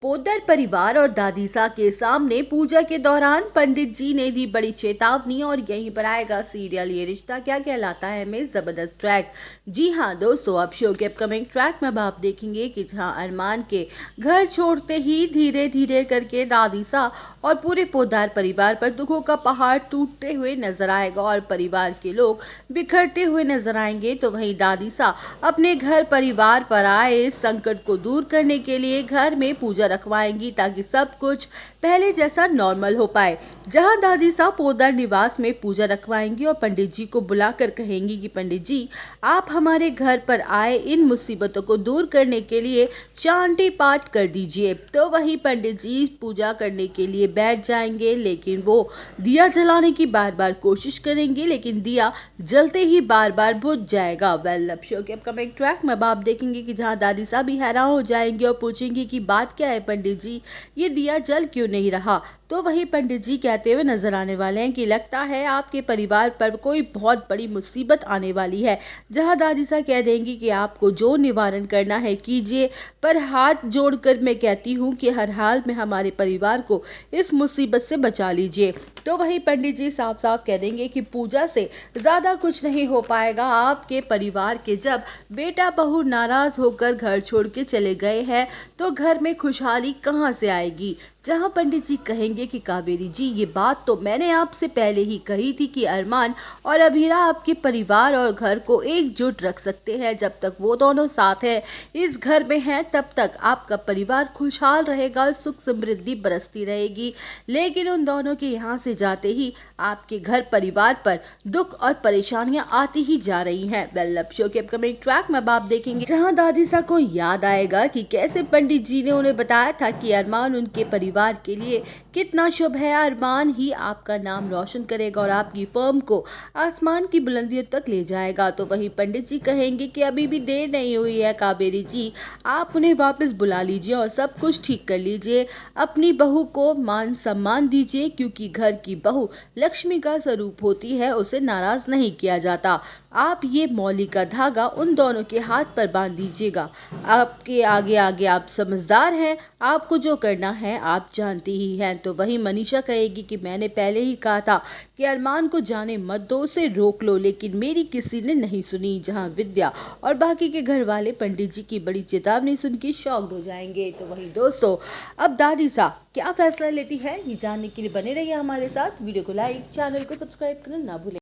पोद्दार परिवार और दादीसा के सामने पूजा के दौरान पंडित जी ने दी बड़ी चेतावनी और यहीं पर आएगा सीरियल ये रिश्ता क्या कहलाता है में जबरदस्त ट्रैक। जी हां दोस्तों, अब शो के अपकमिंग ट्रैक में अब आप देखेंगे कि जहां अरमान के घर छोड़ते ही धीरे धीरे करके दादीसा और पूरे पोद्दार परिवार पर दुखों का पहाड़ टूटते हुए नजर आएगा और परिवार के लोग बिखरते हुए नजर आएंगे, तो वहीं दादीसा अपने घर परिवार पर आए संकट को दूर करने के लिए घर में पूजा रखवाएंगी ताकि सब कुछ पहले जैसा नॉर्मल हो पाए। जहां दादीसा पोद्दार निवास में पूजा रखवाएंगी और पंडित जी को बुलाकर कहेंगी कि पंडित जी, आप हमारे घर पर आए इन मुसीबतों को दूर करने के लिए शांति पाठ कर दीजिए। तो वहीं पंडित जी पूजा करने के लिए बैठ जाएंगे, लेकिन वो दिया जलाने की बार बार कोशिश करेंगे, लेकिन दिया जलते ही बार बार बुझ जाएगा। वेल, अब शो के अपकमिंग ट्रैक में अब आप देखेंगे कि जहां दादीसा भी हैरान हो जाएंगे और पूछेंगे कि बात क्या है पंडित जी, ये दिया जल क्यों नहीं रहा। तो वहीं पंडित जी कहते हुए नजर आने वाले हैं कि लगता है आपके परिवार पर कोई बहुत बड़ी मुसीबत आने वाली है। जहां दादीसा कह देंगी कि आपको जो निवारण करना है कीजिए, पर हाथ जोड़कर मैं कहती हूं कि हर हाल में हमारे परिवार को इस मुसीबत से बचा लीजिए। तो वहीं पंडित जी साफ साफ कह देंगे कि पूजा से ज़्यादा कुछ नहीं हो पाएगा आपके परिवार के। जब बेटा बहू नाराज़ होकर घर छोड़ के चले गए हैं तो घर में खुशहाली कहाँ से आएगी। जहां पंडित जी कहेंगे कि कावेरी जी, ये बात तो मैंने आपसे पहले ही कही थी कि अरमान और अभीरा आपके परिवार और घर को एकजुट रख सकते हैं। जब तक वो दोनों साथ हैं, इस घर में हैं, तब तक आपका परिवार खुशहाल रहेगा, सुख समृद्धि बरसती रहेगी। लेकिन उन दोनों के यहाँ से जाते ही आपके घर परिवार पर दुख और परेशानियां आती ही जा रही हैं। वेल, शो के अपकमिंग ट्रैक में आप देखेंगे जहां दादीसा को याद आएगा कि कैसे पंडित जी ने उन्हें बताया था कि अरमान उनके परिवार के लिए कितना शुभ है। अरमान ही आपका नाम रोशन करेगा और आपकी फर्म को आसमान की बुलंदियों तक ले जाएगा। तो वहीं पंडित जी कहेंगे कि अभी भी देर नहीं हुई है कावेरी जी, आप उन्हें वापस बुला लीजिए और सब कुछ ठीक कर लीजिए। अपनी बहू को मान सम्मान दीजिए, क्योंकि घर की बहू लक्ष्मी का स्वरूप होती है, उसे नाराज नहीं किया जाता। आप ये मौली का धागा उन दोनों के हाथ पर बांध दीजिएगा। आपके आगे आगे आप समझदार हैं, आपको जो करना है आप जानती ही हैं। तो वही मनीषा कहेगी कि मैंने पहले ही कहा था कि अरमान को जाने मत दो, उसे रोक लो, लेकिन मेरी किसी ने नहीं सुनी। जहां विद्या और बाकी के घर वाले पंडित जी की बड़ी चेतावनी सुन के शॉक्ड हो जाएंगे। तो वही दोस्तों, अब दादीसा क्या फैसला लेती है ये जानने के लिए बने रहिए हमारे साथ। वीडियो को लाइक, चैनल को सब्सक्राइब करना ना भूलें।